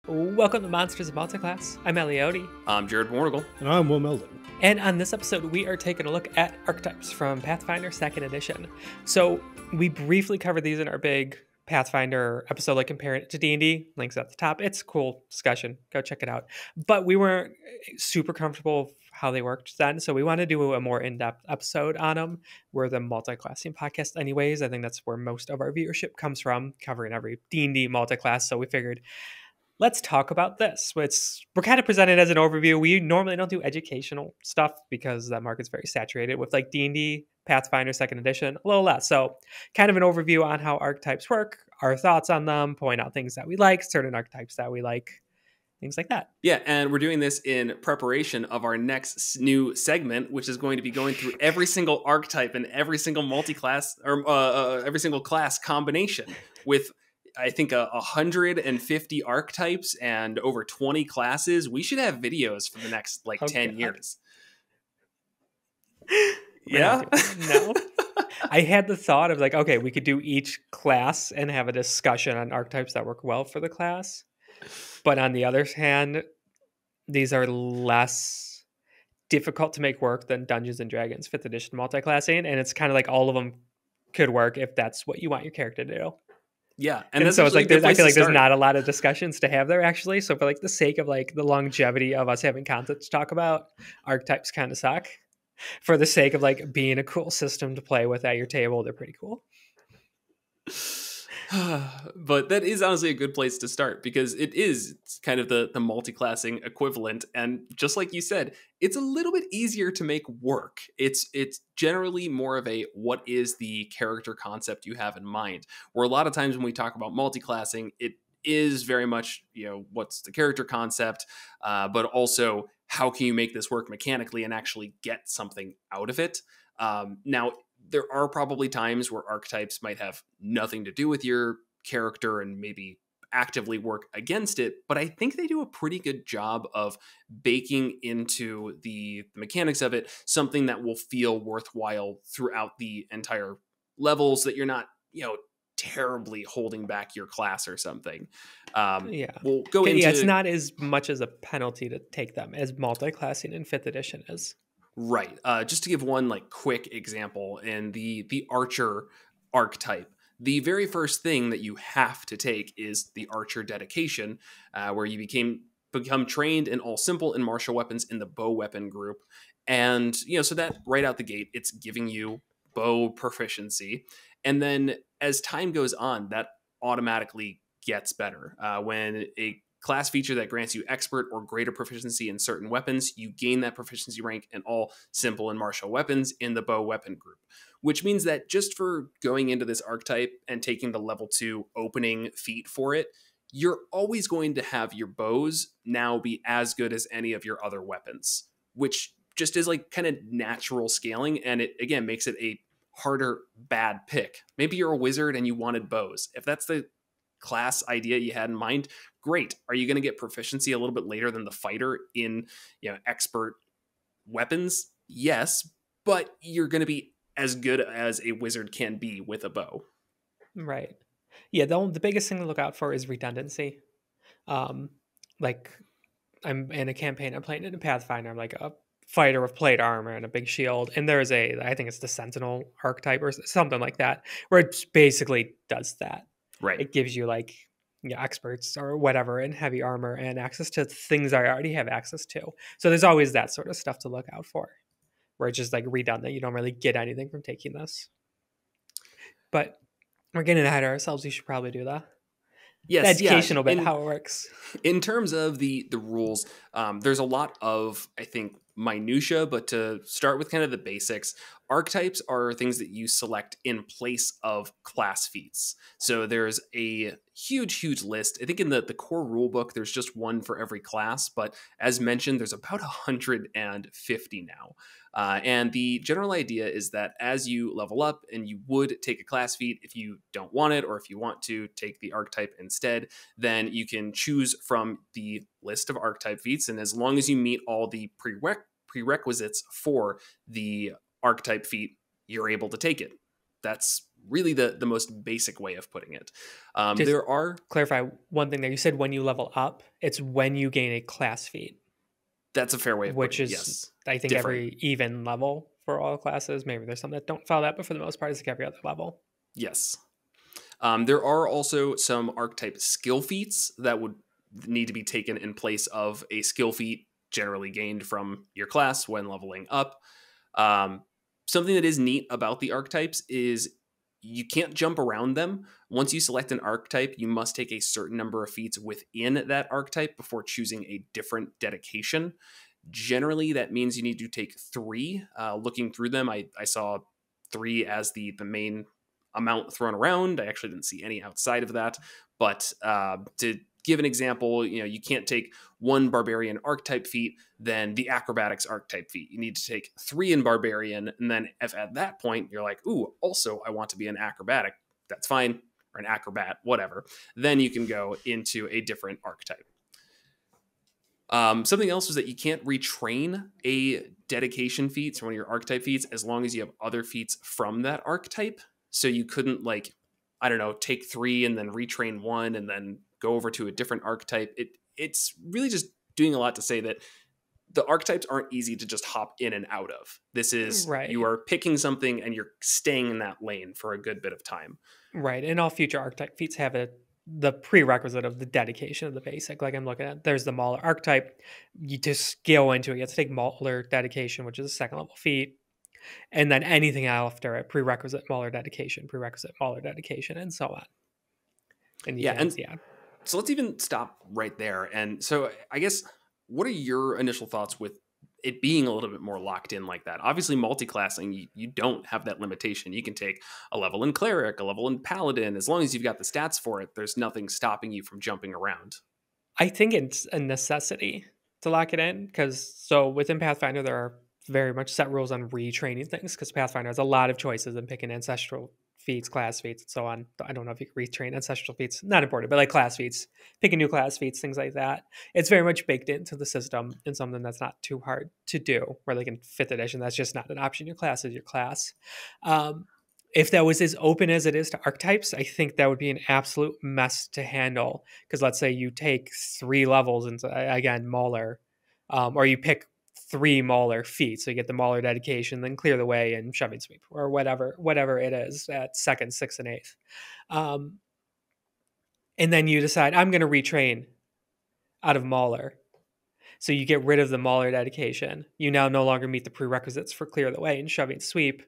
Welcome to Monsters of Multiclass. I'm Elioti. I'm Jared Mornigal. And I'm Will Meldon. And on this episode, we are taking a look at Archetypes from Pathfinder 2nd Edition. So we briefly covered these in our big Pathfinder episode, like comparing it to D&D. Links at the top. It's a cool discussion. Go check it out. But we weren't super comfortable with how they worked then, so we want to do a more in-depth episode on them. We're the multi-classing podcast anyways. I think that's where most of our viewership comes from, covering every D&D multi-class. So we figured, let's talk about this. We're kind of presented as an overview. We normally don't do educational stuff because that market's very saturated with like D&D, Pathfinder 2nd Edition, a little less. So kind of an overview on how archetypes work, our thoughts on them, point out things that we like, certain archetypes that we like, things like that. Yeah, and we're doing this in preparation of our next new segment, which is going to be going through every single archetype and every single multi-class or every single class combination with, I think, 150 archetypes and over 20 classes. We should have videos for the next 10 years. Yeah. No. I had the thought of okay, we could do each class and have a discussion on archetypes that work well for the class. But on the other hand, these are less difficult to make work than Dungeons and Dragons 5th edition multi-classing. And it's kind of like all of them could work if that's what you want your character to do. Yeah. And so it's like, I feel like there's not a lot of discussions to have there actually. So for the sake of the longevity of us having content to talk about, archetypes kind of suck. For the sake of being a cool system to play with at your table, they're pretty cool. But that is honestly a good place to start because it's kind of the multi-classing equivalent. And just like you said, it's a little bit easier to make work. It's generally more of a what is the character concept you have in mind, where a lot of times when we talk about multi-classing, it is very much, what's the character concept, but also how can you make this work mechanically and actually get something out of it. Now, there are probably times where archetypes might have nothing to do with your character and maybe actively work against it, but I think they do a pretty good job of baking into the mechanics of it something that will feel worthwhile throughout the entire level so that you're not, terribly holding back your class or something. We'll go into... Yeah, it's not as much as a penalty to take them as multi-classing in 5th edition is. Right. Just to give one quick example, in the archer archetype, the very first thing that you have to take is the archer dedication, where you become trained in all simple and martial weapons in the bow weapon group. And, so that right out the gate, it's giving you bow proficiency. And then as time goes on, that automatically gets better. When a class feature that grants you expert or greater proficiency in certain weapons, you gain that proficiency rank in all simple and martial weapons in the bow weapon group, which means that just for going into this archetype and taking the level 2 opening feat for it, you're always going to have your bows now be as good as any of your other weapons, which just is kind of natural scaling. And it, again, makes it a harder bad pick. Maybe you're a wizard and you wanted bows. If that's the class idea you had in mind, great. Are you going to get proficiency a little bit later than the fighter in expert weapons? Yes, but you're going to be as good as a wizard can be with a bow. Right. Yeah, the biggest thing to look out for is redundancy. I'm in a campaign, I'm playing in a Pathfinder, I'm a fighter with plate armor and a big shield, and there's I think it's the Sentinel archetype or something like that, where it basically does that. Right. It gives you experts or whatever in heavy armor and access to things I already have access to. So there's always that sort of stuff to look out for, where it's just redundant. You don't really get anything from taking this. But we're getting ahead of ourselves. You should probably do the educational bit, how it works. In terms of the rules, there's a lot of, I think, minutia, but to start with kind of the basics, archetypes are things that you select in place of class feats. So there's a huge list. I think in the core rule book, there's just one for every class, but as mentioned, there's about 150 now. And the general idea is that as you level up, and you would take a class feat if you don't want it, or if you want to take the archetype instead, then you can choose from the list of archetype feats. And as long as you meet all the prerequisites for the archetype feat, you're able to take it. That's really the most basic way of putting it. Just There are clarify one thing there. You said when you level up, it's when you gain a class feat, That's a fair way of which putting it. is, Yes, I think, different. every even level for all classes. Maybe there's some that don't follow that, but for the most part, it's like every other level. Yes. There are also some archetype skill feats that would need to be taken in place of a skill feat generally gained from your class when leveling up. Um, Something that is neat about the archetypes is you can't jump around them. Once you select an archetype, you must take a certain number of feats within that archetype before choosing a different dedication. Generally, that means you need to take 3. Looking through them, I saw 3 as the main amount thrown around. I actually didn't see any outside of that. But to give an example, you can't take 1 barbarian archetype feat, then the acrobatics archetype feat. You need to take 3 in barbarian, and then if at that point you're like, ooh, also I want to be an acrobatic, that's fine, or an acrobat, whatever. Then you can go into a different archetype. Something else was that you can't retrain a dedication feat, so one of your archetype feats, as long as you have other feats from that archetype. So you couldn't, like, I don't know, take 3 and then retrain 1 and then go over to a different archetype. It's really just doing a lot to say that the archetypes aren't easy to just hop in and out of. This is, Right. you are picking something and you're staying in that lane for a good bit of time. Right. And all future archetype feats have the prerequisite of the dedication of the basic. Like I'm looking at, there's the Mauler archetype. You just go into it. You have to take Mauler dedication, which is a second level feat. And then anything after it, prerequisite Mauler dedication, and so on. And Yeah. And yeah. so let's even stop right there. And so I guess, what are your initial thoughts with it being a little bit more locked in like that? Obviously, multi-classing, you don't have that limitation. You can take a level in cleric, a level in paladin. As long as you've got the stats for it, there's nothing stopping you from jumping around. I think it's a necessity to lock it in because so within Pathfinder, there are very much set rules on retraining things because Pathfinder has a lot of choices in picking ancestral feats, class feats, and so on. I don't know if you can retrain ancestral feats, not important, but like class feats, picking new class feats, things like that. It's very much baked into the system and something that's not too hard to do. Where like in 5th edition, that's just not an option. Your class is your class. If that was as open as it is to archetypes, I think that would be an absolute mess to handle. Because let's say you take 3 levels into, again, Mauler, or you pick 3 Mauler feats. So you get the Mauler dedication, then clear the way and shoving sweep, or whatever it is at 2nd, 6th, and 8th. And then you decide, I'm going to retrain out of Mauler. So you get rid of the Mauler dedication. You now no longer meet the prerequisites for clear the way and shoving sweep.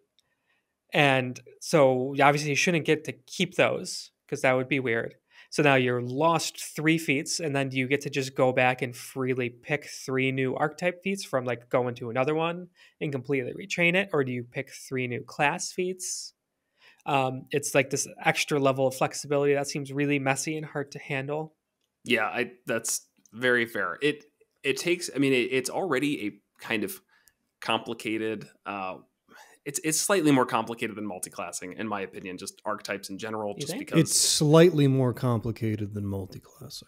And so obviously you shouldn't get to keep those because that would be weird. So now you're lost 3 feats, and then do you get to just go back and freely pick 3 new archetype feats from like go into another one and completely retrain it, or do you pick 3 new class feats? It's like this extra level of flexibility that seems really messy and hard to handle. Yeah, that's very fair. It takes, I mean, it's already a kind of complicated. It's slightly more complicated than multi-classing, in my opinion. Just archetypes in general, You just think? because It's slightly more complicated than multi-classing.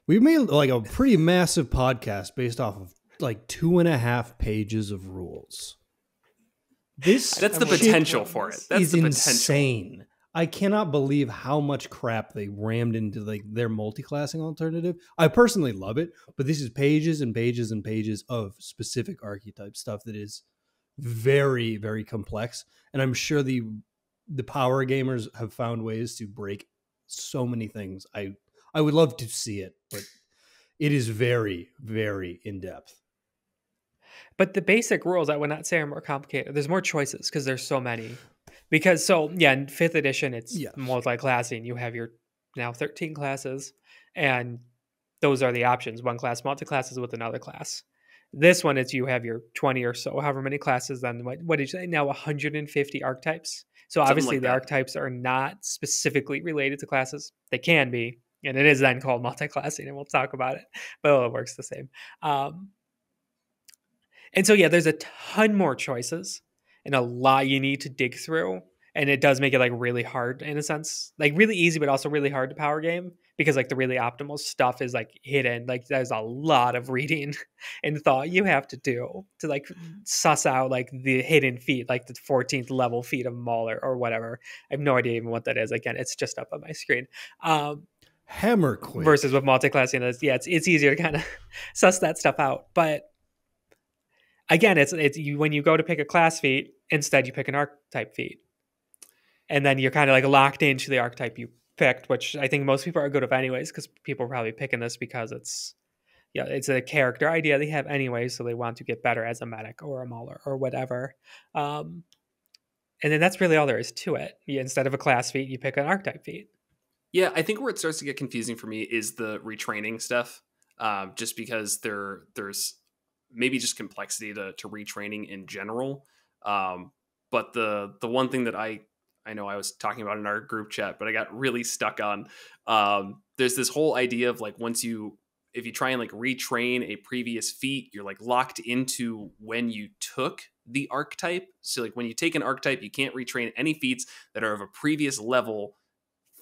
We made like a pretty massive podcast based off of like 2.5 pages of rules. that's the potential for it. That's is the potential. insane. I cannot believe how much crap they rammed into like their multi-classing alternative. I personally love it, but this is pages and pages and pages of specific archetype stuff that is very, very complex. And I'm sure the power gamers have found ways to break so many things. I would love to see it, but it is very, very in depth. But the basic rules, I would not say are more complicated. There's more choices because there's so many. Because so yeah, in 5th edition, it's multi-classing. You have your now 13 classes, and those are the options. One class multi-classes with another class. This one is you have your 20 or so, however many classes. Then what did you say? Now 150 archetypes. So Something obviously like the that. archetypes are not specifically related to classes. They can be, and it is then called multi-classing, and we'll talk about it. But it works the same. And so yeah, there's a ton more choices and a lot you need to dig through. and it does make it like really hard in a sense, like really easy but also really hard to power game, because like the really optimal stuff is like hidden. Like there's a lot of reading and thought you have to do to like suss out like the hidden feat, like the 14th level feat of Mauler or whatever. I have no idea even what that is. Again, it's just up on my screen. Hammer quick. Versus with multi-classing, it's easier to kind of suss that stuff out. But again, it's you, when you go to pick a class feat, instead you pick an archetype feat, and then you're kind of like locked into the archetype you picked, which I think most people are good with anyways, because people are probably picking this because it's a character idea they have anyway, so they want to get better as a medic or a mauler or whatever. And then that's really all there is to it. Instead of a class feat, you pick an archetype feat. Yeah, I think where it starts to get confusing for me is the retraining stuff, just because there's maybe just complexity to retraining in general. But the one thing that I know I was talking about in our group chat, but I got really stuck on, there's this whole idea of like if you try and like retrain a previous feat, you're like locked into when you took the archetype. So like when you take an archetype, you can't retrain any feats that are of a previous level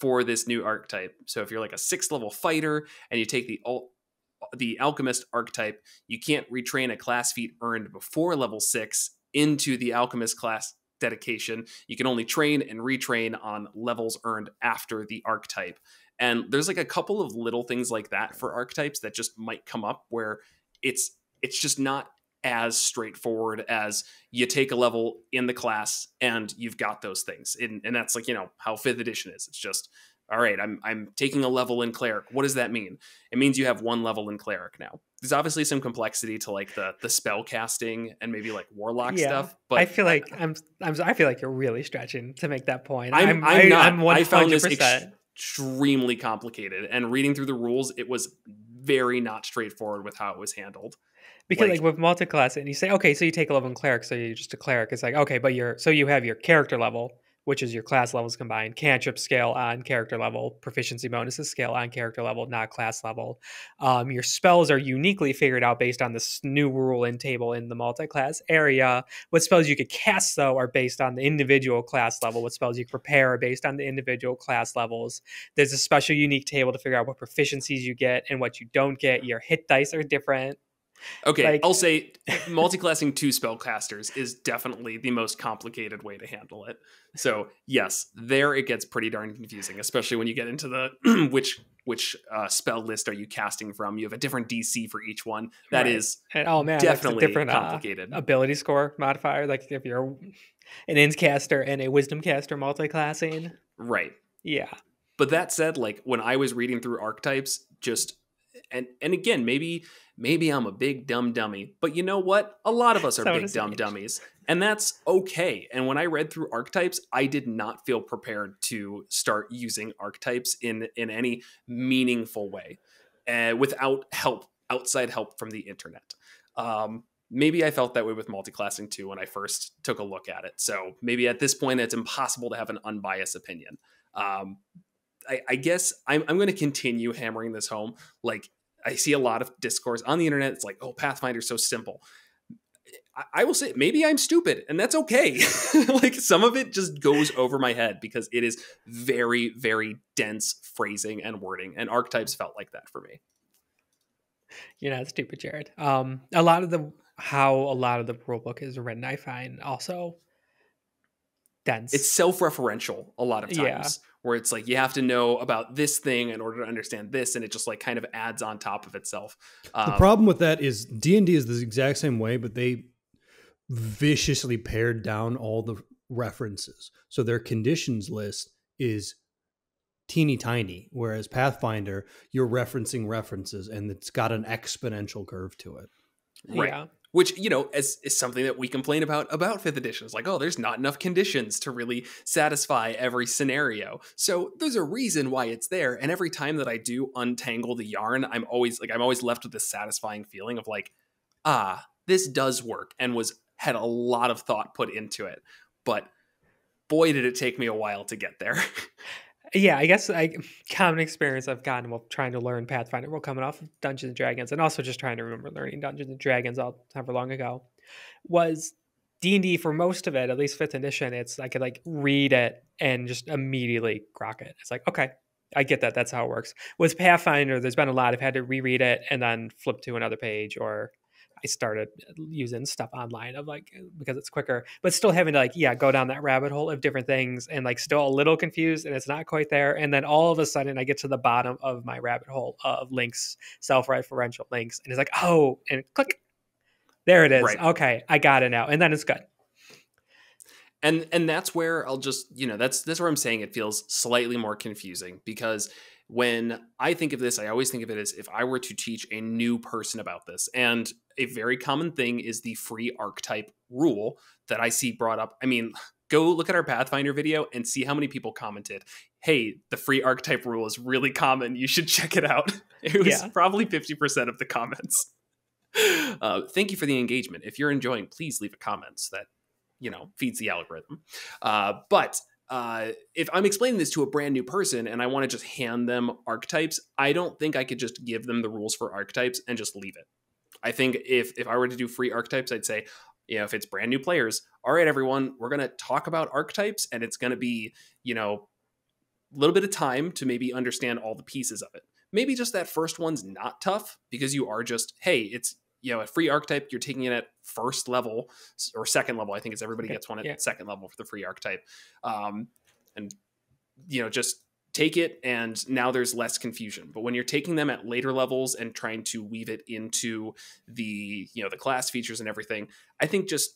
for this new archetype. So if you're like a 6th level fighter and you take the alchemist archetype, you can't retrain a class feat earned before level 6 into the alchemist class dedication. You can only train and retrain on levels earned after the archetype. And there's like a couple of little things like that for archetypes that just might come up where it's just not as straightforward as you take a level in the class and you've got those things. And that's like, how 5th edition is. It's just, all right, I'm taking a level in cleric. What does that mean? It means you have 1 level in cleric now. There's obviously some complexity to like the spell casting and maybe like warlock stuff. But I feel like I feel like you're really stretching to make that point. I'm not. I'm 100%. I found this extremely complicated, and reading through the rules, it was very not straightforward with how it was handled. Because like with multi-class, and you say, okay, so you take a level in cleric, so you're just a cleric. It's like, okay, but you have your character level, which is your class levels combined. Cantrip scale on character level, proficiency bonuses scale on character level, not class level. Your spells are uniquely figured out based on this new rule and table in the multi-class area. What spells you could cast, though, are based on the individual class level. What spells you prepare are based on the individual class levels. There's a special unique table to figure out what proficiencies you get and what you don't get. Your hit dice are different. Okay, I'll say multi-classing 2 spellcasters is definitely the most complicated way to handle it. So yes, there it gets pretty darn confusing, especially when you get into the which spell list are you casting from. You have a different DC for each one. That is definitely different complicated. Ability score modifier, like if you're an ins caster and a wisdom caster multi-classing. Right. Yeah. But that said, like when I was reading through archetypes, and again, maybe I'm a big dumb dummy, but you know what? A lot of us are big dumb dummies, and that's okay. And when I read through archetypes, I did not feel prepared to start using archetypes in any meaningful way, without outside help from the internet. Maybe I felt that way with multi-classing too when I first took a look at it. So maybe at this point, it's impossible to have an unbiased opinion. I guess I'm going to continue hammering this home. Like, I see a lot of discourse on the internet. It's like, oh, Pathfinder's so simple. I will say maybe I'm stupid, and that's okay. Like some of it just goes over my head because it is very, very dense phrasing and wording, and archetypes felt like that for me. You're not stupid, Jared. A lot of the rulebook is written, I find also dense. It's self-referential a lot of times. Where it's like you have to know about this thing in order to understand this, and it just like kind of adds on top of itself. The problem with that is D&D is the exact same way, but they viciously pared down all the references. So their conditions list is teeny tiny, whereas Pathfinder, you're referencing references, and it's got an exponential curve to it. Right. Yeah. Which, is something that we complain about 5th edition. It's like, oh, there's not enough conditions to really satisfy every scenario. So there's a reason why it's there. And every time that I do untangle the yarn, I'm always left with this satisfying feeling of like, this does work and had a lot of thought put into it. But boy, did it take me a while to get there. Yeah, I guess common experience I've gotten while trying to learn Pathfinder while coming off of Dungeons & Dragons, and also just trying to remember learning Dungeons & Dragons however long ago, was D&D for most of it, at least 5th edition, it's I could like read it and just immediately grok it. It's like, okay, I get that. That's how it works. With Pathfinder, there's been a lot. I've had to reread it and then flip to another page, or I started using stuff online of like because it's quicker, but still having to like go down that rabbit hole of different things and like still a little confused and it's not quite there. And then all of a sudden I get to the bottom of my rabbit hole of links, self-referential links, and it's like, oh, and click. There it is. Right. Okay, I got it now. And then it's good. And that's where I'll just, that's where I'm saying it feels slightly more confusing, because when I think of this, I always think of it as if I were to teach a new person about this. And a very common thing is the free archetype rule that I see brought up. I mean, go look at our Pathfinder video and see how many people commented, hey, the free archetype rule is really common. You should check it out. It was probably 50% of the comments. Thank you for the engagement. If you're enjoying, please leave a comment so that feeds the algorithm. But if I'm explaining this to a brand new person and I want to just hand them archetypes, I don't think I could just give them the rules for archetypes and just leave it. I think if I were to do free archetypes, I'd say, if it's brand new players, all right, everyone, we're going to talk about archetypes, and it's going to be, a little bit of time to maybe understand all the pieces of it. Maybe just that first one's not tough because you are just, hey, it's, a free archetype, you're taking it at first level or second level. I think it's everybody gets one at second level for the free archetype. And, just take it, and now there's less confusion. But when you're taking them at later levels and trying to weave it into the, the class features and everything, I think just,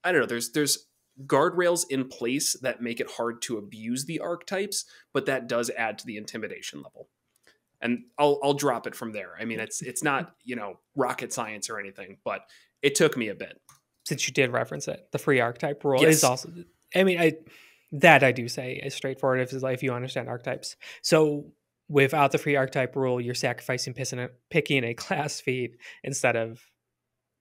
I don't know, there's guardrails in place that make it hard to abuse the archetypes, but that does add to the intimidation level. And I'll drop it from there. I mean, it's not, rocket science or anything, but it took me a bit. Since you did reference it, the free archetype rule is also, I mean, I do say is straightforward if you understand archetypes. So without the free archetype rule, you're sacrificing picking a class feat instead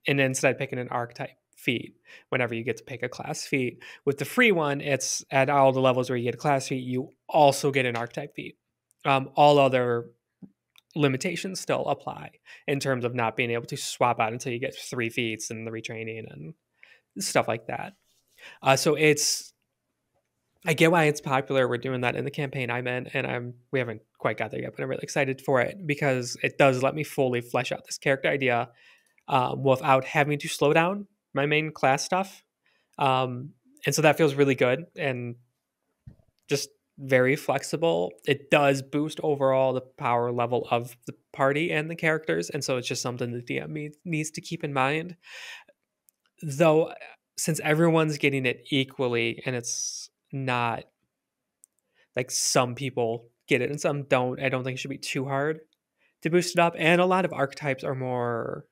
picking an archetype feat whenever you get to pick a class feat. With the free one, it's at all the levels where you get a class feat, you also get an archetype feat. All other limitations still apply in terms of not being able to swap out until you get 3 feats and the retraining and stuff like that. So I get why it's popular. We're doing that in the campaign I'm in, and we haven't quite got there yet, but I'm really excited for it because it does let me fully flesh out this character idea without having to slow down my main class stuff. And so that feels really good and just very flexible. It does boost overall the power level of the party and the characters, and so it's just something the DM needs to keep in mind. Though, since everyone's getting it equally, and it's not like some people get it and some don't, I don't think it should be too hard to boost it up. And a lot of archetypes are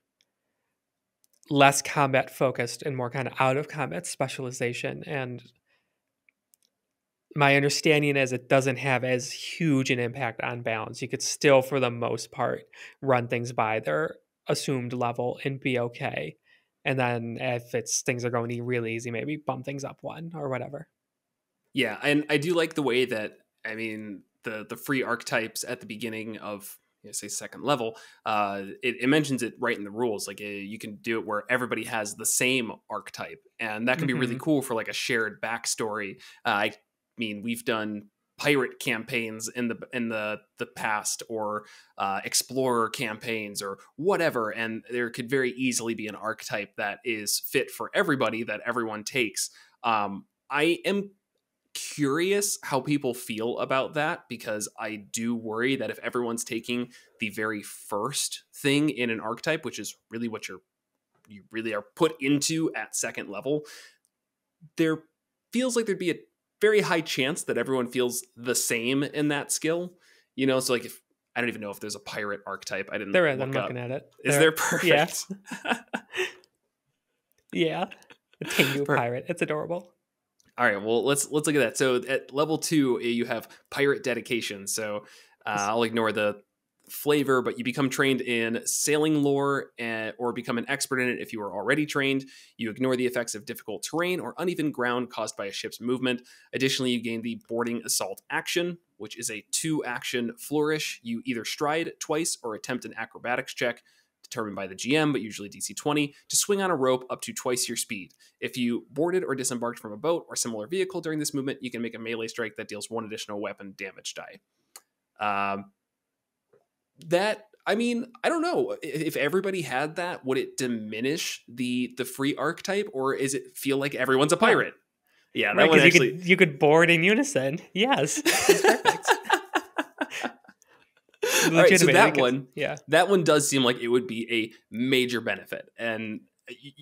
less combat focused and more kind of out of combat specialization, and my understanding is it doesn't have as huge an impact on balance. You could still, for the most part, run things by their assumed level and be okay. And then if things are going really easy, maybe bump things up 1 or whatever. Yeah, and I do like the way that, I mean, the free archetypes at the beginning of, say, second level, it mentions it right in the rules. Like you can do it where everybody has the same archetype, and that can be really cool for like a shared backstory. I mean, we've done pirate campaigns in the past, or explorer campaigns or whatever, and there could very easily be an archetype that is fit for everybody that everyone takes. I am curious how people feel about that, because I do worry that if everyone's taking the very first thing in an archetype, which is really what you really are put into at second level, there feels like there'd be a very high chance that everyone feels the same in that skill. So like, if I don't even know if there's a pirate archetype. I didn't. There is. I'm looking at it. Is there? Perfect. Yeah. Yeah. A Tengu pirate. It's adorable. All right, well, let's look at that. So at level 2, you have pirate dedication. So I'll ignore the flavor, but you become trained in sailing lore or become an expert in it if you are already trained. You ignore the effects of difficult terrain or uneven ground caused by a ship's movement. Additionally, you gain the boarding assault action, which is a 2-action flourish. You either stride twice or attempt an acrobatics check determined by the GM, but usually DC 20, to swing on a rope up to twice your speed. If you boarded or disembarked from a boat or similar vehicle during this movement, you can make a melee strike that deals 1 additional weapon damage die. I don't know if everybody had that, would it diminish the free archetype, or is it feel like everyone's a pirate? Yeah, that right, one actually. You could board in unison. Yes, it's perfect. All right, so yeah, that one does seem like it would be a major benefit, and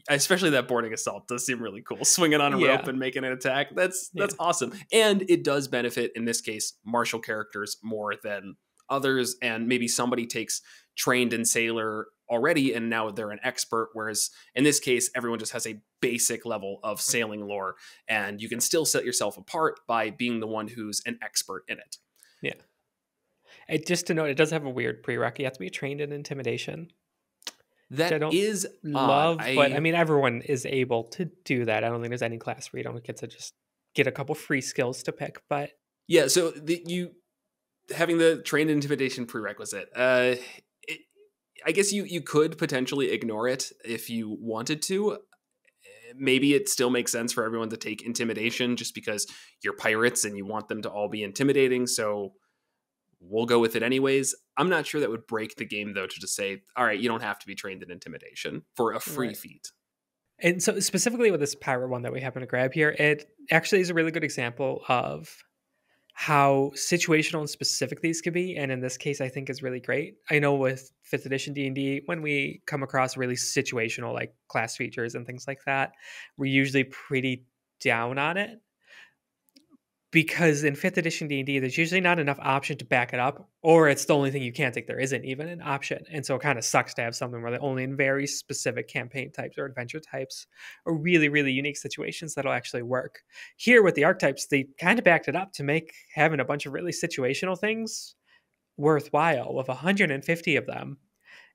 especially that boarding assault does seem really cool. Swinging on a rope and making an attack, that's awesome, and it does benefit in this case martial characters more than others, and maybe somebody takes trained in sailor already and now they're an expert, whereas in this case everyone just has a basic level of sailing lore, and you can still set yourself apart by being the one who's an expert in it. Just to note, it does have a weird prereq. You have to be trained in intimidation. That I don't love, but I mean, everyone is able to do that. I don't think there's any class where you don't get to just get a couple free skills to pick. But yeah, so having the trained intimidation prerequisite, I guess you could potentially ignore it if you wanted to. Maybe it still makes sense for everyone to take intimidation just because you're pirates and you want them to all be intimidating. So we'll go with it anyways. I'm not sure that would break the game, though, to just say, all right, you don't have to be trained in intimidation for a free feat. And so specifically with this pirate one that we happen to grab here, it actually is a really good example of how situational and specific these could be. And in this case, I think is really great. I know with 5th edition D&D, when we come across really situational like class features and things like that, we're usually pretty down on it. Because in 5th edition D&D, there's usually not enough option to back it up, or it's the only thing you can't take. There isn't even an option. And so it kind of sucks to have something where they're only in very specific campaign types or adventure types or really, really unique situations that'll actually work. Here with the archetypes, they kind of backed it up to make having a bunch of really situational things worthwhile. With 150 of them,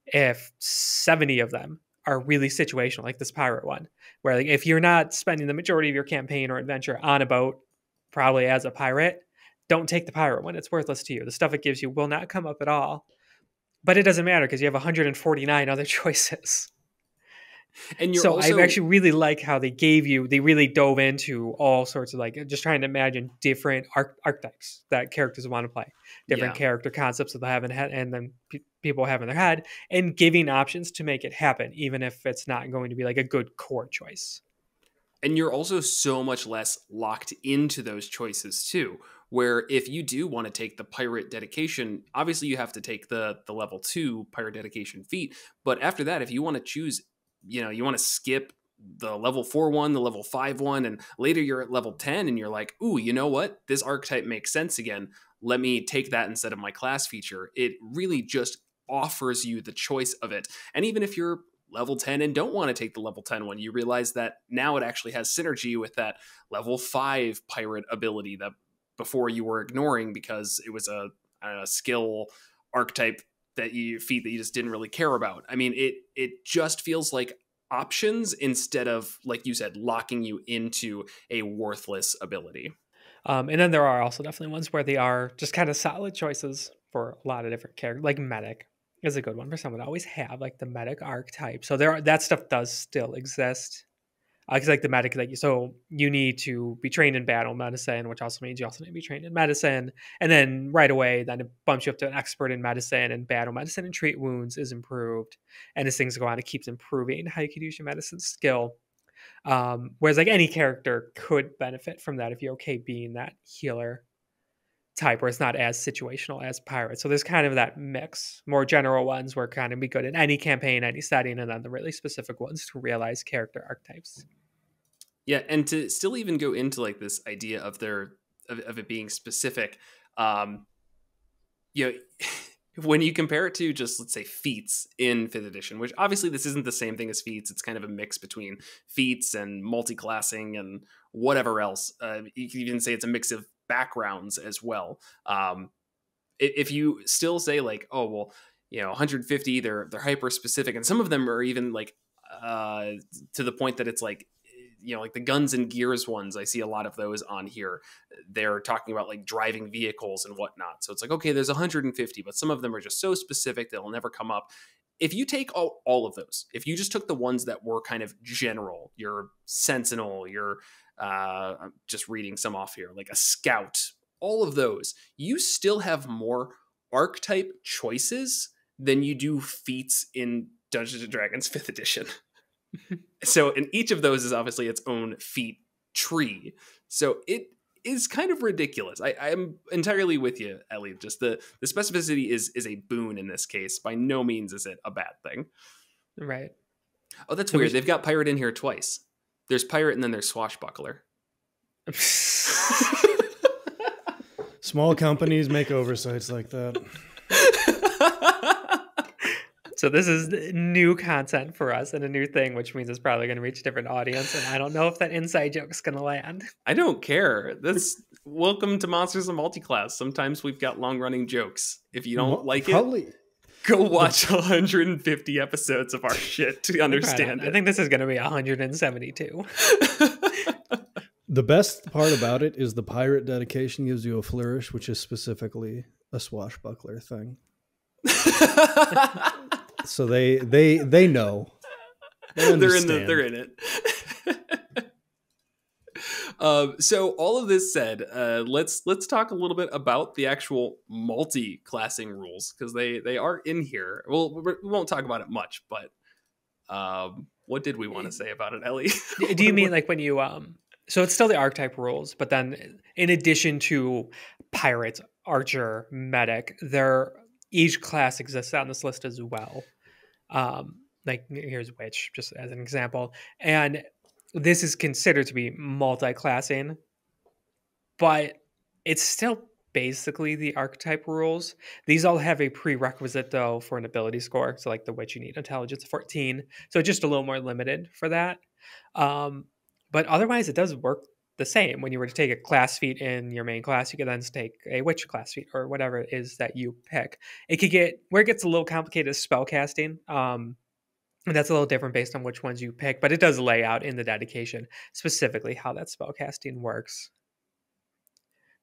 if 70 of them are really situational, like this pirate one, where like if you're not spending the majority of your campaign or adventure on a boat, probably as a pirate, don't take the pirate one. It's worthless to you. The stuff it gives you will not come up at all. But it doesn't matter because you have 149 other choices. And so also, I actually really like how they really dove into all sorts of like just trying to imagine different archetypes that characters want to play, different character concepts that they have in head, and then people have in their head, and giving options to make it happen, even if it's not going to be like a good core choice. And you're also so much less locked into those choices too, where if you do want to take the pirate dedication, obviously you have to take the level 2 pirate dedication feat. But after that, if you want to choose, you want to skip the level 4 one, the level 5 one, and later you're at level 10 and you're like, ooh, you know what? This archetype makes sense again. Let me take that instead of my class feature. It really just offers you the choice of it. And even if you're level 10 and don't want to take the level 10 one, you realize that now it actually has synergy with that level 5 pirate ability that before you were ignoring because it was a skill archetype feat that you just didn't really care about. I mean, it just feels like options instead of, like you said, locking you into a worthless ability. And then there are also definitely ones where they are just kind of solid choices for a lot of different characters, like medic is a good one for someone to always have, like the medic archetype. So that stuff does still exist. Because like the medic, so you need to be trained in battle medicine, which also means you also need to be trained in medicine. And then right away, then it bumps you up to an expert in medicine, and battle medicine and treat wounds is improved. And as things go on, it keeps improving how you can use your medicine skill. Whereas like any character could benefit from that if you're okay being that healer type where it's not as situational as pirate. So there's kind of that mix, more general ones where kind of be good in any campaign, any setting, and then the really specific ones to realize character archetypes. Yeah, and to still even go into like this idea of it being specific, when you compare it to just, let's say, feats in 5th edition, which obviously this isn't the same thing as feats. It's kind of a mix between feats and multi-classing and whatever else. You can even say it's a mix of backgrounds as well. If you still say like, oh, well, 150, they're hyper specific. And some of them are even like to the point that it's like, like the guns and gears ones, I see a lot of those on here. They're talking about like driving vehicles and whatnot. So it's like, okay, there's 150, but some of them are just so specific that it'll never come up. if you take all of those, if you just took the ones that were kind of general, your sentinel, your I'm just reading some off here, like a scout, all of those, you still have more archetype choices than you do feats in Dungeons and Dragons 5th edition. So, and each of those is obviously its own feat tree. So it is kind of ridiculous. I'm entirely with you, Ellie. Just the specificity is a boon in this case. By no means is it a bad thing. Right. Oh, that's weird. They've got pirate in here twice. There's pirate and then there's swashbuckler. Small companies make oversights like that. So this is new content for us and a new thing, which means it's probably going to reach a different audience. And I don't know if that inside joke's going to land. I don't care. That's welcome to Monsters and Multiclass. Sometimes we've got long-running jokes. If you don't like it, go watch 150 episodes of our shit to understand it. I think this is going to be 172. The best part about it is the pirate dedication gives you a flourish, which is specifically a swashbuckler thing. So they know. They're in it. So all of this said, let's talk a little bit about the actual multi-classing rules, because they are in here. Well, we won't talk about it much, but what did we want to say about it, Ellie? Do you mean like when you so it's still the archetype rules, but then in addition to pirate, archer, medic, each class exists on this list as well. Like here's witch, just as an example, and this is considered to be multi-classing, but it's still basically the archetype rules. These all have a prerequisite though for an ability score. So like the witch, you need intelligence 14, so just a little more limited for that. But otherwise, it does work the same. When you were to take a class feat in your main class, you could then take a witch class feat or whatever it is that you pick. It could get where it gets a little complicated is spell casting. And that's a little different based on which ones you pick, but it does lay out in the dedication specifically how that spell casting works.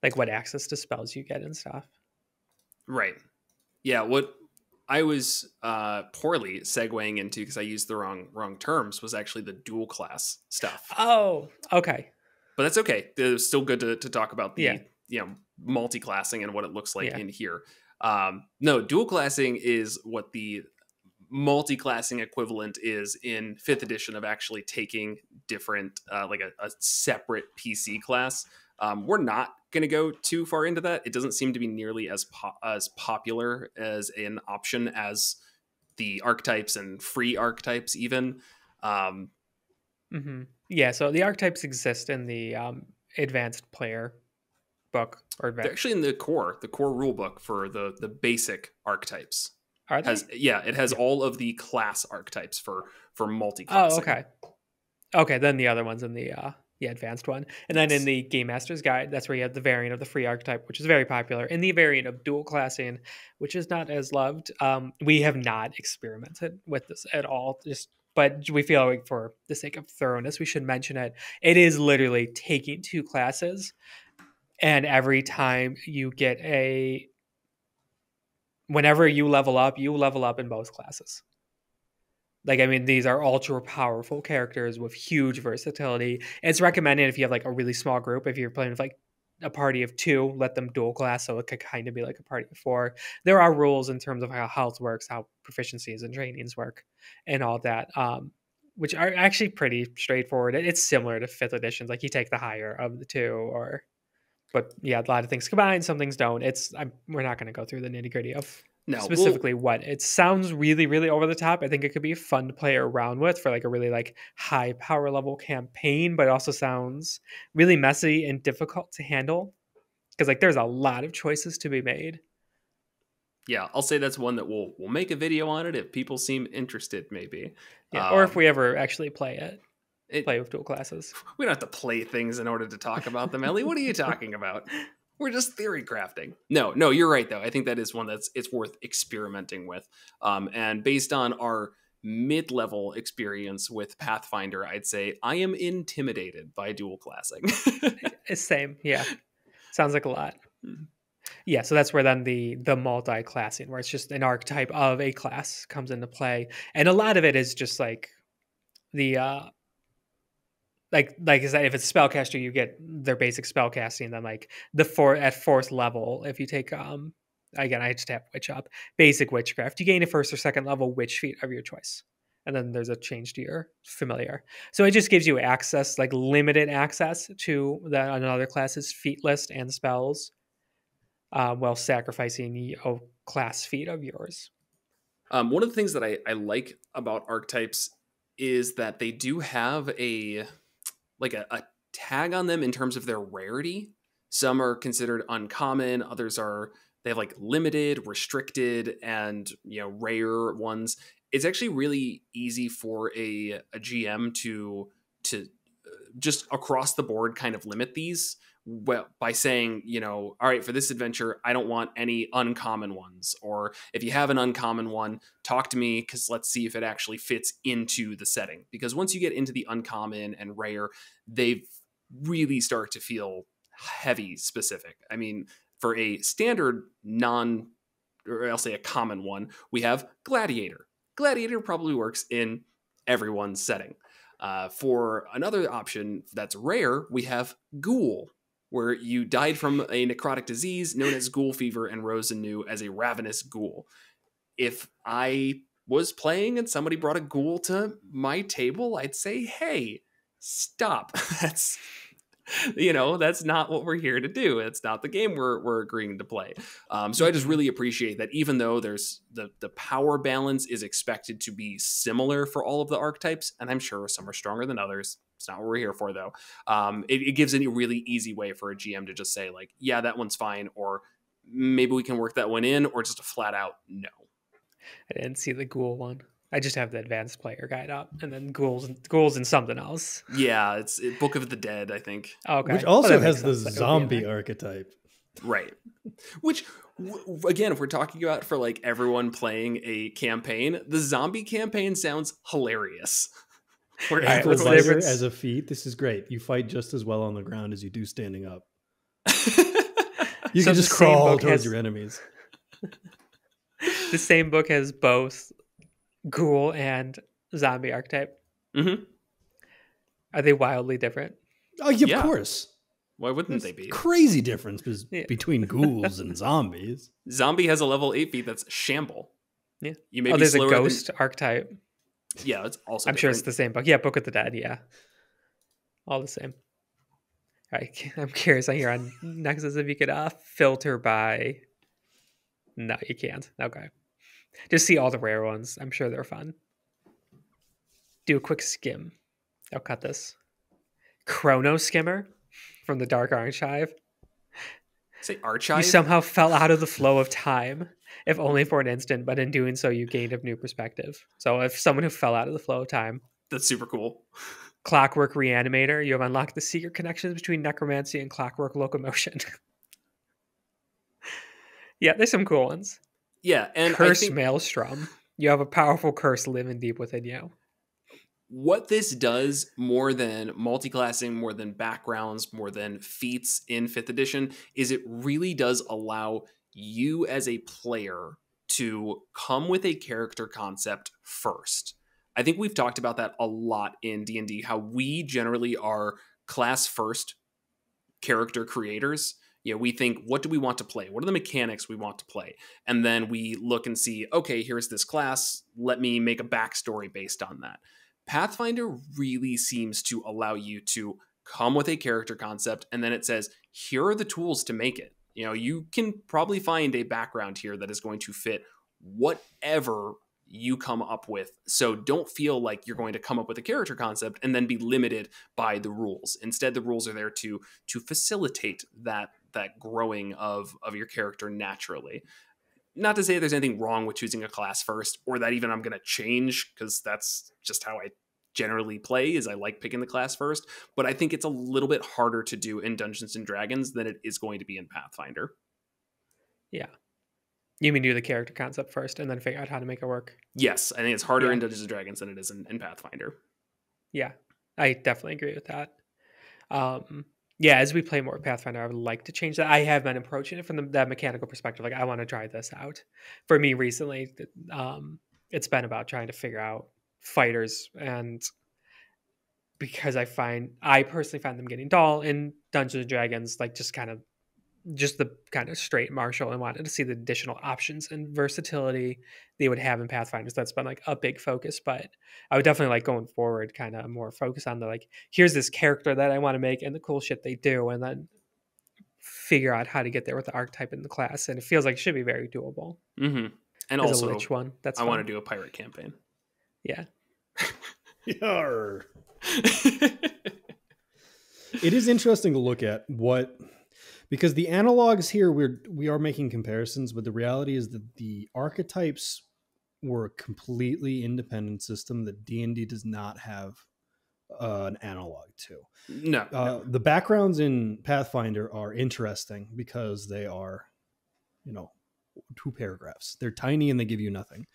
Like what access to spells you get and stuff. Right. Yeah, what I was poorly segueing into, because I used the wrong terms, was actually the dual class stuff. Oh, okay. But that's okay. It's still good to talk about the multi-classing and what it looks like in here. No, dual classing is what the multi-classing equivalent is in 5th edition of actually taking different, like a separate PC class. We're not going to go too far into that. It doesn't seem to be nearly as popular as an option as the archetypes and free archetypes even. Yeah, so the archetypes exist in the advanced player book. They're actually in the core rule book for the basic archetypes. Are they? It has all of the class archetypes for multi-classing. Oh, okay. Okay, then the other one's in the advanced one. And then in the Game Master's Guide, that's where you have the variant of the free archetype, which is very popular. And the variant of dual classing, which is not as loved. We have not experimented with this at all. But we feel like for the sake of thoroughness, we should mention it. It is literally taking two classes, and every time you get whenever you level up in both classes. Like, I mean, these are ultra powerful characters with huge versatility. It's recommended if you have like a really small group, if you're playing with like a party of 2, let them dual class, so it could kind of be like a party of 4. There are rules in terms of how health works, how proficiencies and trainings work, and all that, which are actually pretty straightforward. It's similar to 5th editions, like you take the higher of the 2, but yeah, a lot of things combine, some things don't. We're not going to go through the nitty gritty of specifically what it sounds really, really over the top. I think it could be fun to play around with for like a really like high power level campaign, but it also sounds really messy and difficult to handle because like there's a lot of choices to be made. Yeah, I'll say that's one that we'll make a video on it if people seem interested, maybe. Yeah, or if we ever actually play play with dual classes. We don't have to play things in order to talk about them, Ellie. What are you talking about? We're just theory crafting. No, you're right, though. I think that is one it's worth experimenting with. And based on our mid-level experience with Pathfinder, I'd say I am intimidated by dual classing. Same, yeah. Sounds like a lot. Yeah, so that's where then the multi-classing, where it's just an archetype of a class comes into play. And a lot of it is just like the like I said, if it's a spellcaster, you get their basic spellcasting, then like at fourth level, if you take again, I just have witch up, basic witchcraft, you gain a first or second level witch feat of your choice. And then there's a change to your familiar. So it just gives you access, like limited access to another class's feat list and spells, while sacrificing a class feat of yours. One of the things that I like about archetypes is that they do have a tag on them in terms of their rarity. Some are considered uncommon, others are they have like limited, restricted, and rare ones. It's actually really easy for a GM to just across the board kind of limit these, well, by saying, all right, for this adventure, I don't want any uncommon ones. Or if you have an uncommon one, talk to me because let's see if it actually fits into the setting. Because once you get into the uncommon and rare, they really start to feel heavy specific. I mean, for a standard or I'll say a common one, we have Gladiator. Gladiator probably works in everyone's setting. For another option that's rare, we have Ghoul, where you died from a necrotic disease known as ghoul fever and rose anew as a ravenous ghoul. If I was playing and somebody brought a ghoul to my table, I'd say, hey, stop. That's not what we're here to do. It's not the game we're agreeing to play. So I just really appreciate that even though there's the power balance is expected to be similar for all of the archetypes, and I'm sure some are stronger than others. It's not what we're here for, though. It gives a really easy way for a GM to just say, like, yeah, that one's fine, or maybe we can work that one in, or just a flat out no. I didn't see the ghoul one. I just have the advanced player guide up, and then ghouls and something else. Yeah, it's Book of the Dead, I think. Okay. Which also has the zombie archetype. Right. Which, again, if we're talking about for like everyone playing a campaign, the zombie campaign sounds hilarious. Ankle biter as a feat. This is great. You fight just as well on the ground as you do standing up. You can just crawl towards your enemies. The same book has both ghoul and zombie archetype. Mm-hmm. Are they wildly different? Oh, yeah, of course. Why wouldn't they be? Crazy difference between ghouls and zombies. Zombie has a level 8 feat that's shamble. Yeah. You may be there's a ghost archetype. Yeah, it's also. I'm sure it's the same book. Yeah, Book of the Dead. Yeah, all the same. All right, I'm curious on here on Nexus if you could filter by. No, you can't. Okay. Just see all the rare ones. I'm sure they're fun. Do a quick skim. I'll cut this. Chrono Skimmer from the Dark Archive. Say Archive? You somehow fell out of the flow of time, if only for an instant, but in doing so, you gained a new perspective. So if someone who fell out of the flow of time. That's super cool. Clockwork Reanimator. You have unlocked the secret connections between necromancy and clockwork locomotion. Yeah, there's some cool ones. Yeah, and Curse Maelstrom. You have a powerful curse living deep within you. What this does more than multiclassing, more than backgrounds, more than feats in 5th edition, is it really does allow you as a player to come with a character concept first. I think we've talked about that a lot in D&D, how we generally are class first character creators. We think, what do we want to play? What are the mechanics we want to play? And then we look and see, okay, here's this class. Let me make a backstory based on that. Pathfinder really seems to allow you to come with a character concept, and then it says, here are the tools to make it. You can probably find a background here that is going to fit whatever you come up with. So don't feel like you're going to come up with a character concept and then be limited by the rules. Instead, the rules are there to facilitate that growing of your character naturally. Not to say there's anything wrong with choosing a class first, or that even I'm going to change, because that's just how I generally play, is I like picking the class first. But I think it's a little bit harder to do in Dungeons and Dragons than it is going to be in Pathfinder. Yeah. You mean do the character concept first and then figure out how to make it work? Yes, I think it's harder in Dungeons and Dragons than it is in Pathfinder. Yeah, I definitely agree with that. Yeah, as we play more Pathfinder, I would like to change that. I have been approaching it from that mechanical perspective. Like, I want to try this out. For me, recently, it's been about trying to figure out fighters, and because I personally find them getting dull in Dungeons and Dragons, like just the kind of straight martial, and wanted to see the additional options and versatility they would have in Pathfinders. That's been like a big focus, but I would definitely like going forward, kind of more focus on the like, here's this character that I want to make and the cool shit they do, and then figure out how to get there with the archetype in the class. And it feels like it should be very doable. Mm-hmm. And There's also, a lich one. That's I fun. want to do a pirate campaign. Yeah. Yarr. It is interesting to look at because the analogs here, we are making comparisons, but the reality is that the archetypes were a completely independent system that D&D does not have an analog to. No. The backgrounds in Pathfinder are interesting because they are, 2 paragraphs. They're tiny and they give you nothing.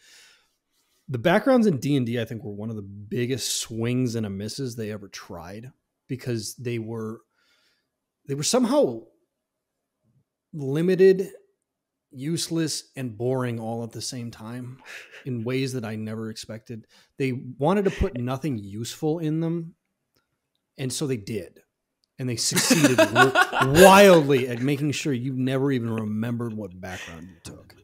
The backgrounds in D&D, I think, were one of the biggest swings and a misses they ever tried, because they were somehow limited, useless, and boring all at the same time in ways that I never expected. They wanted to put nothing useful in them, and so they did. And they succeeded wildly at making sure you never even remembered what background you took.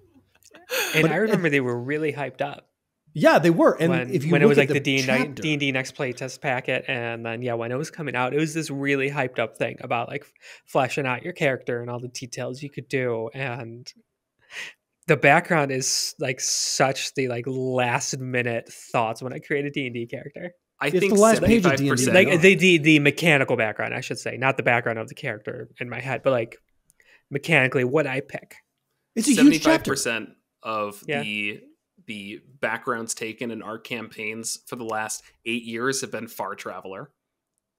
And I remember they were really hyped up. Yeah, they were. And when it was like the D&D Next Playtest packet, and then when it was coming out, it was this really hyped up thing about like fleshing out your character and all the details you could do. And the background is like such the like last minute thoughts when I create a D&D character. I think the last page of D&D. Like the mechanical background, I should say, not the background of the character in my head, but like mechanically what I pick. It's a huge chapter. 75% of the backgrounds taken in our campaigns for the last 8 years have been Far Traveler.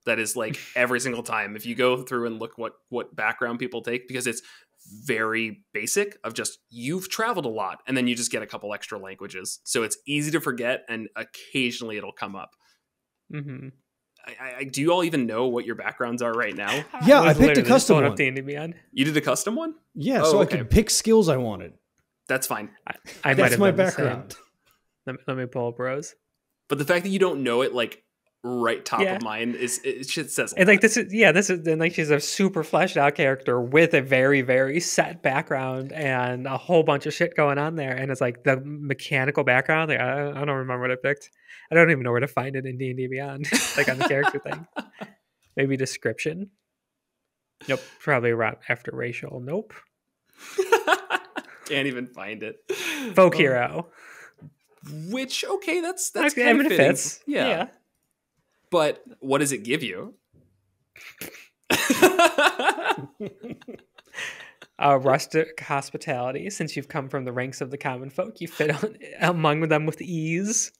That is like every single time. If you go through and look what background people take, because it's very basic of just, you've traveled a lot, and then you just get a couple extra languages. So it's easy to forget, and occasionally it'll come up. Mm-hmm. Do you all even know what your backgrounds are right now? Yeah, I picked a custom one. You did a custom one? Yeah, so okay. I could pick skills I wanted. That's fine. That's my background. Let me pull up Rose. But the fact that you don't know it like right top of mind it shit says. And like this is and like she's a super fleshed out character with a very very set background and a whole bunch of shit going on there. And it's like the mechanical background. Like, I don't remember what I picked. I don't even know where to find it in D&D Beyond. Like on the character thing. Maybe description. Nope. Probably right after racial. Nope. Can't even find it. Folk hero. Which that's okay, I mean, it fits. Yeah. But what does it give you? Rustic hospitality. Since you've come from the ranks of the common folk, you fit among them with ease.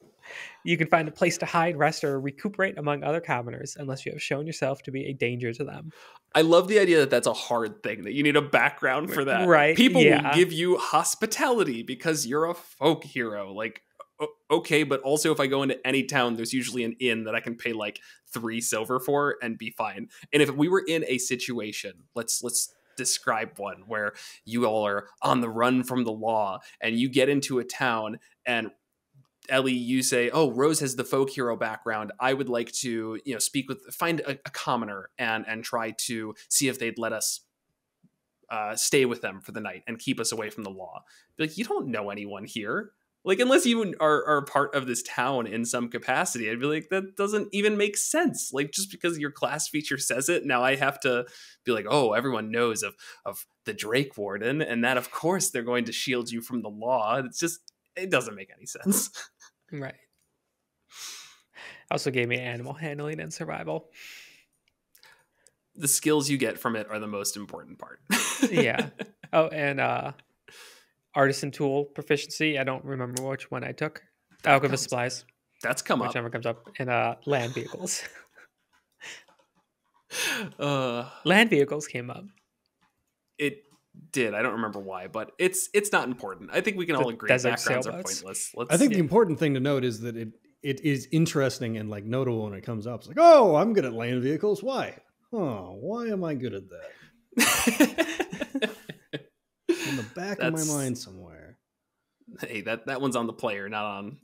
You can find a place to hide, rest, or recuperate among other commoners, unless you have shown yourself to be a danger to them. I love the idea that that's a hard thing, that you need a background for that. Right. People will give you hospitality because you're a folk hero. Like, okay, but also if I go into any town, there's usually an inn that I can pay like 3 silver for and be fine. And if we were in a situation, let's describe one where you all are on the run from the law and you get into a town and Ellie, you say, "Oh, Rose has the folk hero background. I would like to, find a commoner and try to see if they'd let us stay with them for the night and keep us away from the law." Be like, you don't know anyone here. Like, unless you are part of this town in some capacity, I'd be like, that doesn't even make sense. Like, just because your class feature says it, now I have to be like, oh, everyone knows of the Drake Warden, and that, of course, they're going to shield you from the law. It doesn't make any sense. Right. Also gave me animal handling and survival. The skills you get from it are the most important part. Yeah. Oh, and artisan tool proficiency. I don't remember which one I took. Alchemist supplies. That's come up. Whichever comes up. And land vehicles. Land vehicles came up. It did. I don't remember why, but it's not important. I think we can all agree backgrounds are pointless. I think the important thing to note is that it is interesting and like notable when it comes up. It's like, oh, I'm good at land vehicles. Why? why am I good at that? In the back of my mind somewhere. Hey, that one's on the player, not on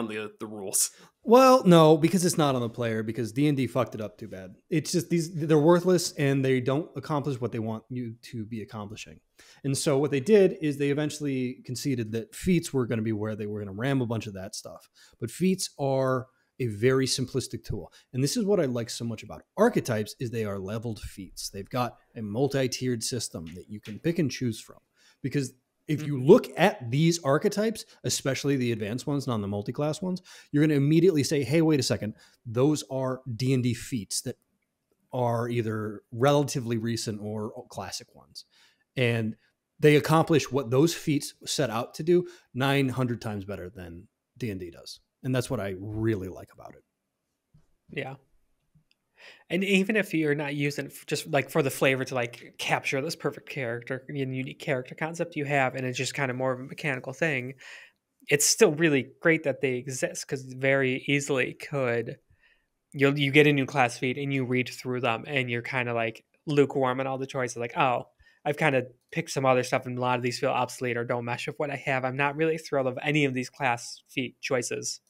the rules. Well, no, because it's not on the player, because D&D fucked it up too bad. It's just they're worthless and they don't accomplish what they want you to be accomplishing. And so what they did is they eventually conceded that feats were going to be where they were going to ram a bunch of that stuff. But feats are a very simplistic tool. And this is what I like so much about archetypes is they are leveled feats. They've got a multi-tiered system that you can pick and choose from. Because if you look at these archetypes, especially the advanced ones, not the multi-class ones, you're going to immediately say, hey, wait a second. Those are D&D feats that are either relatively recent or classic ones. And they accomplish what those feats set out to do 900 times better than D&D does. And that's what I really like about it. Yeah. And even if you're not using it just like for the flavor to like capture this perfect character and unique character concept you have, and it's just kind of more of a mechanical thing, it's still really great that they exist because very easily could you get a new class feed and you read through them and you're kind of like lukewarm on all the choices. Like, oh, I've kind of picked some other stuff and a lot of these feel obsolete or don't mesh with what I have. I'm not really thrilled of any of these class feat choices.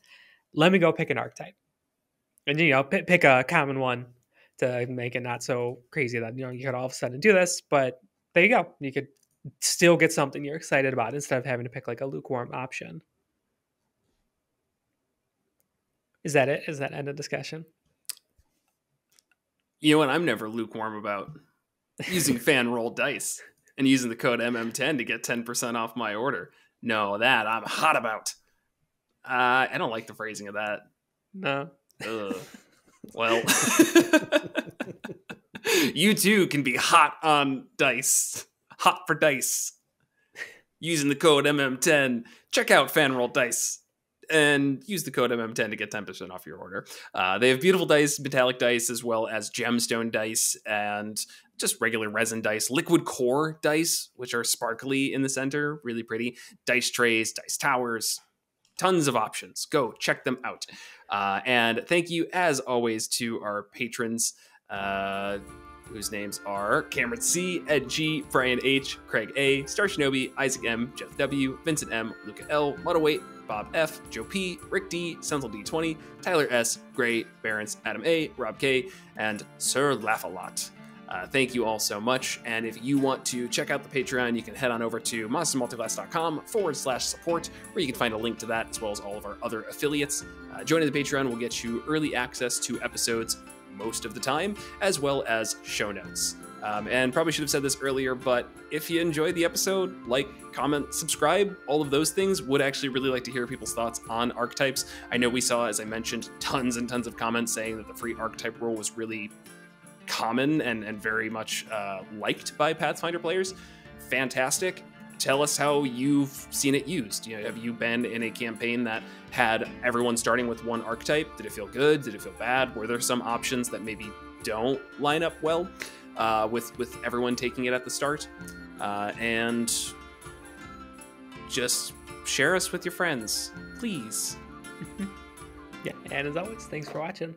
Let me go pick an archetype. And, pick a common one to make it not so crazy that, you could all of a sudden do this. But there you go. You could still get something you're excited about instead of having to pick like a lukewarm option. Is that it? Is that end of discussion? You know what I'm never lukewarm about? Using fan roll dice and using the code MM10 to get 10% off my order. No, that I'm hot about. I don't like the phrasing of that. No. Ugh. Well, you too can be hot on dice. Hot for dice. Using the code MM10. Check out fan roll dice. And use the code MM10 to get 10% off your order. They have beautiful dice, metallic dice, as well as gemstone dice, and just regular resin dice, liquid core dice, which are sparkly in the center, really pretty, dice trays, dice towers, tons of options. Go check them out. And thank you, as always, to our patrons, whose names are Cameron C, Ed G, Brian H, Craig A, Star Shinobi, Isaac M, Jeff W, Vincent M, Luca L, Muddleweight, Bob F, Joe P, Rick D, Sentinel D20, Tyler S, Gray, Barons, Adam A, Rob K, and Sir Laugh-A-Lot. Thank you all so much. And if you want to check out the Patreon, you can head on over to monstermulticlass.com/support, where you can find a link to that as well as all of our other affiliates. Joining the Patreon will get you early access to episodes most of the time, as well as show notes. And probably should have said this earlier, but if you enjoyed the episode, like, comment, subscribe, all of those things. Would actually really like to hear people's thoughts on archetypes. I know we saw, as I mentioned, tons and tons of comments saying that the free archetype rule was really common and very much liked by Pathfinder players. Fantastic. Tell us how you've seen it used. Have you been in a campaign that had everyone starting with one archetype? Did it feel good? Did it feel bad? Were there some options that maybe don't line up well with everyone taking it at the start? And just share us with your friends, please. Yeah, and as always, thanks for watching.